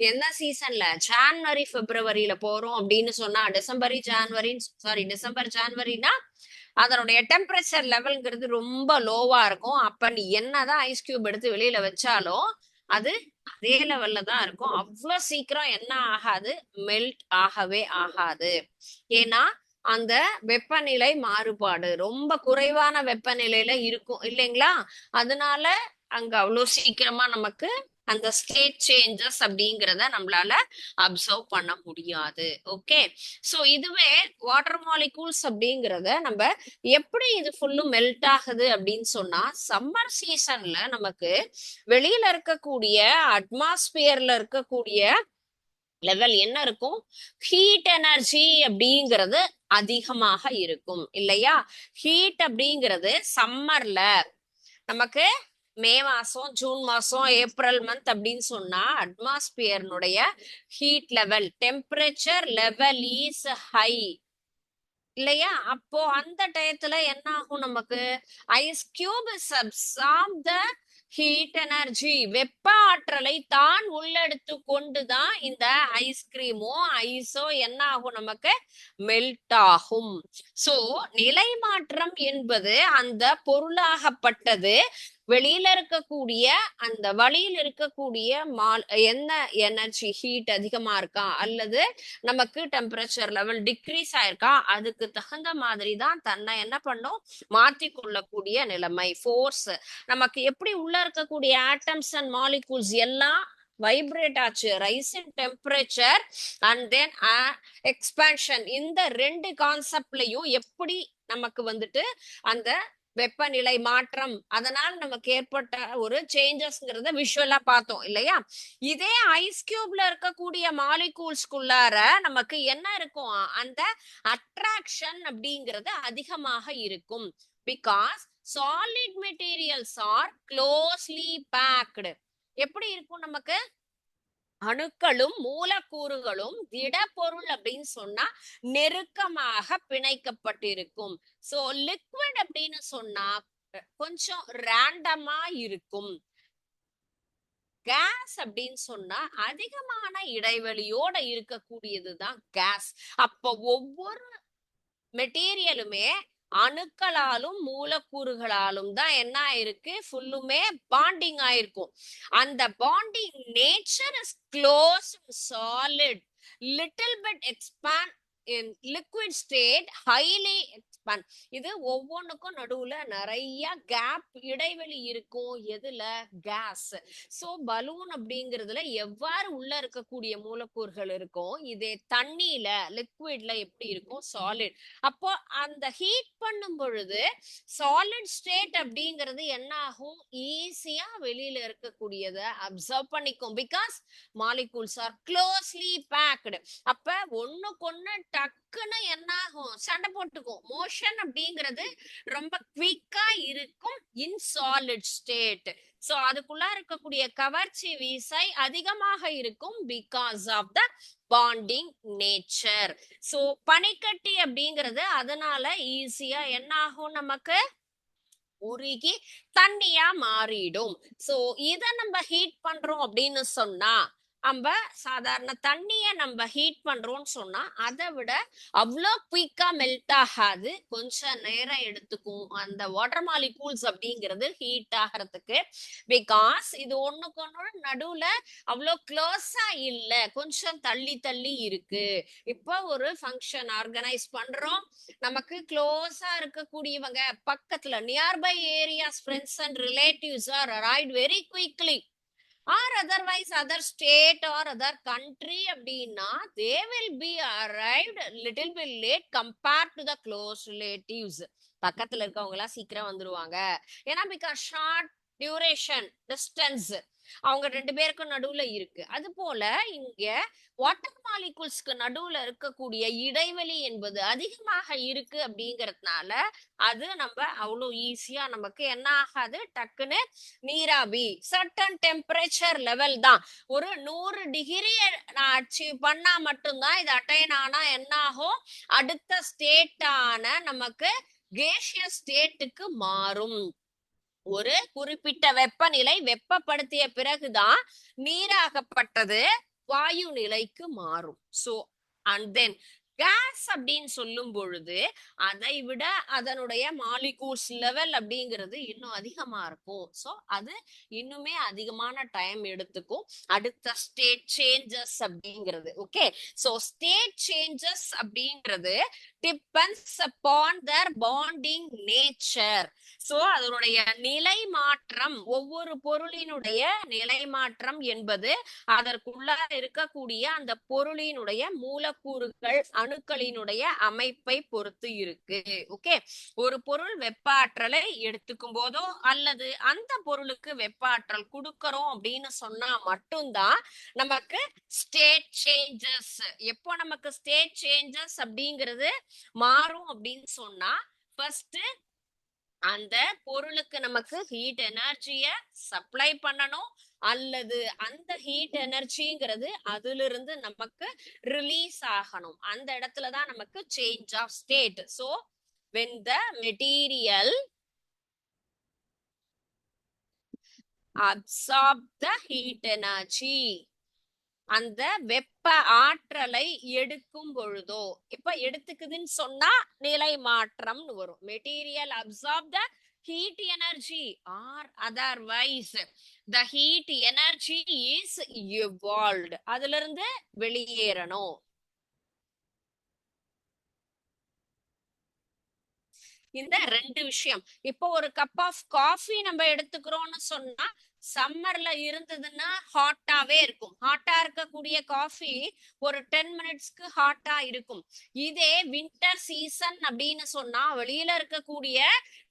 என்ன சீசன்ல? ஜான்வரி பிப்ரவரியில போறோம் அப்படின்னு சொன்னா டிசம்பர் ஜான்வரினா அதனுடைய டெம்பரேச்சர் லெவல்ங்கிறது ரொம்ப லோவா இருக்கும். அப்ப நீ என்னதான் ஐஸ் கியூப் எடுத்து வெளியில வச்சாலும் அது அதே லெவல்ல தான் இருக்கும். அவ்வளவு சீக்கிரம் என்ன ஆகாது? மெல்ட் ஆகவே ஆகாது. ஏன்னா அந்த வெப்பநிலை மாறுபாடு ரொம்ப குறைவான வெப்பநிலையில இருக்கும் இல்லைங்களா? அதனால அங்க அவ்வளவு சீக்கிரமா நமக்கு அந்த ஸ்டேட் சேஞ்சஸ் அப்படிங்கிறத நம்மளால அப்சர்வ் பண்ண முடியாது. ஓகே, சோ இதுவே வாட்டர் மாலிகூல்ஸ் அப்படிங்கிறத நம்ம எப்படி இது ஃபுல்லும் மெல்ட் ஆகுது அப்படின்னு சொன்னா சம்மர் சீசன்ல நமக்கு வெளியில இருக்கக்கூடிய அட்மாஸ்பியர்ல இருக்கக்கூடிய லெவல் என்ன இருக்கும்? ஹீட் எனர்ஜி அப்படிங்கிறது அதிகமாக இருக்கும் இல்லையா? ஹீட் அப்படிங்கிறது சம்மர்ல நமக்கு மே மாசம், ஜூன் மாசம், ஏப்ரல் மந்த் அப்படின்னு சொன்னா அட்மாஸ்பியர்னுடைய heat level, temperature level is high இல்லையா? அப்போ அந்த டயத்துல என்ன ஆகும்? நமக்கு ice cube absorb the heat energy, வெப்ப ஆற்றலை தான் உள்ளெடுத்து கொண்டுதான் இந்த ஐஸ்கிரீமோ ஐஸோ என்ன ஆகும்? நமக்கு மெல்ட் ஆகும். சோ நிலை மாற்றம் என்பது அந்த பொருளாகப்பட்டது வெளியில இருக்கக்கூடிய அந்த வழியில் இருக்கக்கூடிய என்ன எனர்ஜி ஹீட் அதிகமா இருக்கா அல்லது நமக்கு டெம்பரேச்சர் லெவல் டிக்ரீஸ் ஆயிருக்கா, அதுக்கு தகுந்த மாதிரி தான் தன்னை என்ன பண்ணும்? மாத்தி கொள்ளக்கூடிய நிலைமை, ஃபோர்ஸ். நமக்கு எப்படி உள்ள இருக்கக்கூடிய ஆட்டம்ஸ் அண்ட் மாலிகூல்ஸ் எல்லாம் வைப்ரேட் ஆச்சு, rice in temperature and then expansion. இந்த 2 கான்செப்ட்லயும் எப்படி நமக்கு வந்துட்டு அந்த வெப்பநிலை மாற்றம் அதனால நமக்கு ஏற்பட்ட ஒரு சேஞ்சஸ்ங்கிறத விஷுவலா பார்த்தோம் இல்லையா? இதே ஐஸ் கியூப்ல இருக்கக்கூடிய மாலிகூல்ஸ்குள்ளார நமக்கு என்ன இருக்கும்? அந்த அட்ராக்ஷன் அப்படிங்கிறது அதிகமாக இருக்கும். Because solid materials are closely packed. எப்படி இருக்கும்? நமக்கு அணுக்களும் மூலக்கூறுகளும் திடப்பொருள் அப்படின்னு சொன்னா நெருக்கமாக பிணைக்கப்பட்டிருக்கும். சோ லிக்விட் அப்படின்னு சொன்னா கொஞ்சம் ரேண்டமா இருக்கும். கேஸ் அப்படின்னு சொன்னா அதிகமான இடைவெளியோட இருக்கக்கூடியதுதான் கேஸ். அப்ப ஒவ்வொரு மெட்டீரியலுமே அணுக்களாலும் மூலக்கூறுகளாலும் தான் என்ன ஆயிருக்கு? ஃபுல்லுமே பாண்டிங் ஆயிருக்கும். அந்த bonding nature is close solid, little bit expand in liquid state, highly expand. இது ஒவ்வொன்றுக்கும் நடுவுல நிறைய கேப், இடைவெளி இருக்கும். எதுல? கேஸ். சோ பலூன் அப்படிங்கிறதுல எவ்வாறு உள்ள இருக்கக்கூடிய மூலக்கூறுகள் இருக்கும், இதே தண்ணியில லிக்விட்ல எப்படி இருக்கும்? சாலிட். அப்போ அந்த ஹீட் பண்ணும் பொழுது சாலிட் ஸ்டேட் அப்படிங்கிறது என்ன ஆகும்? ஈஸியா வெளியில இருக்கக்கூடியத அப்சர்வ் பண்ணிக்கும். Because molecules are closely packed. அப்ப ஒண்ணுக்கு ஒண்ணு டக்குன்னு என்ன ஆகும், சண்டை போட்டுக்கும். மோஷன் அப்படிங்கிறது ரொம்ப குவிக்கா இருக்கும் இன் சாலிட் ஸ்டேட். சோ அதுக்குள்ள இருக்கக்கூடிய கவர்ச்சி விசை அதிகமாக இருக்கும் because of the bonding nature. So பனிக்கட்டி அப்படிங்கிறது அதனால ஈஸியா என்ன ஆகும், நமக்கு உருகி தண்ணியா மாறிடும். சோ இத நம்ம ஹீட் பண்றோம் அப்படின்னு சொன்னா, நம்ம சாதாரண தண்ணிய நம்ம ஹீட் பண்றோம்னு சொன்னா அதை விட அவ்வளோ குயிக்கா மெல்ட் ஆகாது, கொஞ்சம் நேரம் எடுத்துக்கும் அந்த வாட்டர் மாலிகூல்ஸ் அப்படிங்கிறது ஹீட் ஆகிறதுக்கு. பிகாஸ் இது ஒண்ணுக்கு ஒண்ணு நடுவுல அவ்வளோ க்ளோஸா இல்ல, கொஞ்சம் தள்ளி தள்ளி இருக்கு. இப்போ ஒரு ஃபங்க்ஷன் ஆர்கனைஸ் பண்றோம், நமக்கு க்ளோஸா இருக்கக்கூடியவங்க பக்கத்துல nearby areas friends and relatives are arrived very quickly, or otherwise other state or other country அப்படின்னா they will be arrived little bit late compared to the close relatives. பக்கத்துல இருக்கவங்க எல்லாம் சீக்கிரம் வந்துருவாங்க. ஏன்னா பிகாஸ் ஷார்ட் டியூரேஷன் டிஸ்டன்ஸ் அவங்க ரெண்டு பேருக்கும் நடுவுல இருக்கு. அது போல இங்க வாட்டர் மாலிகூல்ஸ்க்கு நடுவுல இருக்கக்கூடிய இடைவெளி என்பது அதிகமாக இருக்கு அப்படிங்கறதுனால அது நம்ம அவ்வளவு ஈஸியா நமக்கு என்ன ஆகாது, டக்குன்னு நீராவி சர்டன் டெம்பரேச்சர் லெவல் தான், ஒரு 100 டிகிரி நான் அச்சீவ் பண்ணா மட்டும்தான் இது அட்டைன் ஆனா என்ன ஆகும், அடுத்த ஸ்டேட்டான நமக்கு கேஷியஸ் ஸ்டேட்டுக்கு மாறும். ஒரு குறிப்பிட்ட வெப்பநிலை வெப்பப்படுத்திய பிறகுதான் நீராகப்பட்டது வாயு நிலைக்கு மாறும். சோ அண்ட் தென் கேஸ் அப்படின்னு சொல்லும் பொழுது அதை விட அதனுடைய மாலிகூல்ஸ் லெவல் அப்படிங்கிறது இன்னும் அதிகமா இருக்கும். சோ அது இன்னுமே அதிகமான டைம் எடுத்துக்கும் அடுத்த ஸ்டேட் சேஞ்சஸ் அப்படிங்கிறது. ஓகே, சோ ஸ்டேட் சேஞ்சஸ் அப்படிங்கிறது டிபெண்ட்ஸ் அப்பான் தர் பாண்டிங் நேச்சர். சோ அதனுடைய நிலை மாற்றம், ஒவ்வொரு பொருளினுடைய நிலை மாற்றம் என்பது அதற்குள்ள இருக்கக்கூடிய அந்த பொருளினுடைய மூலக்கூறுகள் அணுக்களினுடைய அமைப்பை பொறுத்து இருக்கு. ஓகே, ஒரு பொருள் வெப்ப ஆற்றலை எடுத்துக்கும் போதோ அல்லது அந்த பொருளுக்கு வெப்ப ஆற்றல் கொடுக்கறோம் அப்படின்னு சொன்னா மட்டும்தான் நமக்கு ஸ்டேட் சேஞ்சஸ். எப்போ நமக்கு ஸ்டேட் சேஞ்சஸ் அப்படிங்கிறது மாறும் அப்படின்னு சொன்னா, ஃபர்ஸ்ட் அந்த பொருளுக்கு நமக்கு ஹீட் எனர்ஜிய சப்ளை பண்ணணும், அல்லது அந்த ஹீட் எனர்ஜிங்கிறது அதுல இருந்து நமக்கு ரிலீஸ் ஆகணும். அந்த இடத்துலதான் நமக்கு change of state. So when the material absorb the heat energy, அந்த வெப்ப ஆற்றலை எடுக்கும் பொழுதோ, இப்ப எடுத்துக்குதுன்னு சொன்னா நிலை மாற்றம்னு வரும். Material absorb the heat energy or otherwise the heat energy is evolved, அதுல இருந்து வெளியேறணும். இந்த ரெண்டு விஷயம். இப்போ ஒரு கப் ஆஃப் காஃபி நம்ம எடுத்துக்கிறோம்னு சொன்னா சம்மர்ல இருந்ததுன்னா ஹாட்டாவே இருக்கும். ஹாட்டா இருக்கக்கூடிய காஃபி ஒரு 10 மினிட்ஸ்க்கு ஹாட்டா இருக்கும். இதே வின்டர் சீசன் அப்படின்னு சொன்னா வெளியில இருக்கக்கூடிய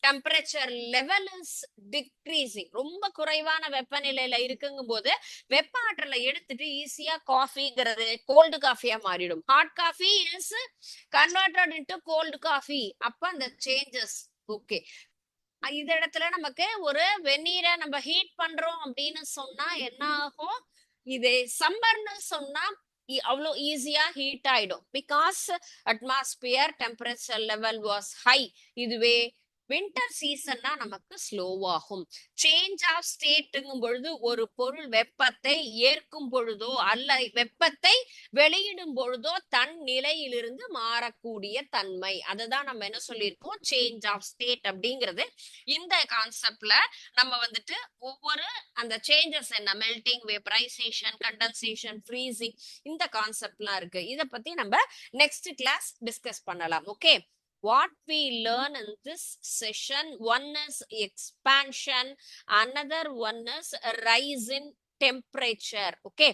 டெம்பரேச்சர் லெவல் இஸ் டிக்ரீசிங், ரொம்ப குறைவான வெப்பநிலையில இருக்குங்கும் போது வெப்ப ஆற்றலை எடுத்துட்டு ஈஸியா காஃபிங்கிறது கோல்டு காஃபியா மாறிடும். Hot coffee is converted into cold coffee. அப்ப அந்த சேஞ்சஸ். ஓகே, இந்த இடத்துல நமக்கு ஒரு வெந்நீரை நம்ம ஹீட் பண்றோம் அப்படின்னு சொன்னா என்ன ஆகும், இது சம்மர்னு சொன்னா அவ்வளோ ஈஸியா ஹீட் ஆயிடும் because atmosphere temperature level was high. இதுவே வின்டர் சீசன்னா நமக்கு ஸ்லோவாகும். சேஞ்ச் ஆஃப் ஸ்டேட்டுங்கும் பொழுது ஒரு பொருள் வெப்பத்தை ஏற்கும் பொழுதோ அல்ல வெப்பத்தை வெளியிடும் பொழுதோ தன் நிலையிலிருந்து மாறக்கூடிய தன்மை, அதுதான் நம்ம என்ன சொல்லியிருக்கோம், சேஞ்ச் ஆஃப் ஸ்டேட் அப்படிங்கிறது. இந்த கான்செப்ட்ல நம்ம வந்துட்டு ஒவ்வொரு அந்த சேஞ்சஸ் என்ன, மெல்டிங், வேப்பரைசேஷன், கண்டென்சேஷன், ஃப்ரீசிங், இந்த கான்செப்ட்லாம் இருக்கு. இத பத்தி நம்ம நெக்ஸ்ட் கிளாஸ் டிஸ்கஸ் பண்ணலாம். Okay, what we learn in this session, one is expansion, another one is rise in temperature. Okay,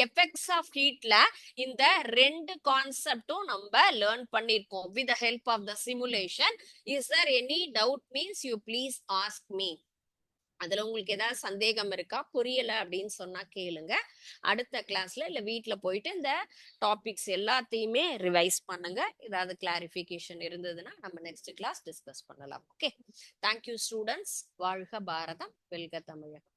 effects of heat la இந்த ரெண்டு கான்செப்டும் நம்ம லேர்ன் பண்ணிருக்கோம் with the help of the simulation. Is there any doubt means you please ask me. அதுல உங்களுக்கு ஏதாவது சந்தேகம் இருக்கா, புரியல அப்படின்னு சொன்னா கேளுங்க. அடுத்த கிளாஸ்ல இல்ல வீட்ல போயிட்டு இந்த டாபிக்ஸ் எல்லாத்தையுமே ரிவைஸ் பண்ணுங்க. ஏதாவது கிளாரிஃபிகேஷன் இருந்ததுன்னா நம்ம நெக்ஸ்ட் கிளாஸ் டிஸ்கஸ் பண்ணலாம். Okay, thank you students. வாழ்க பாரதம், வெல்க தமிழகம்.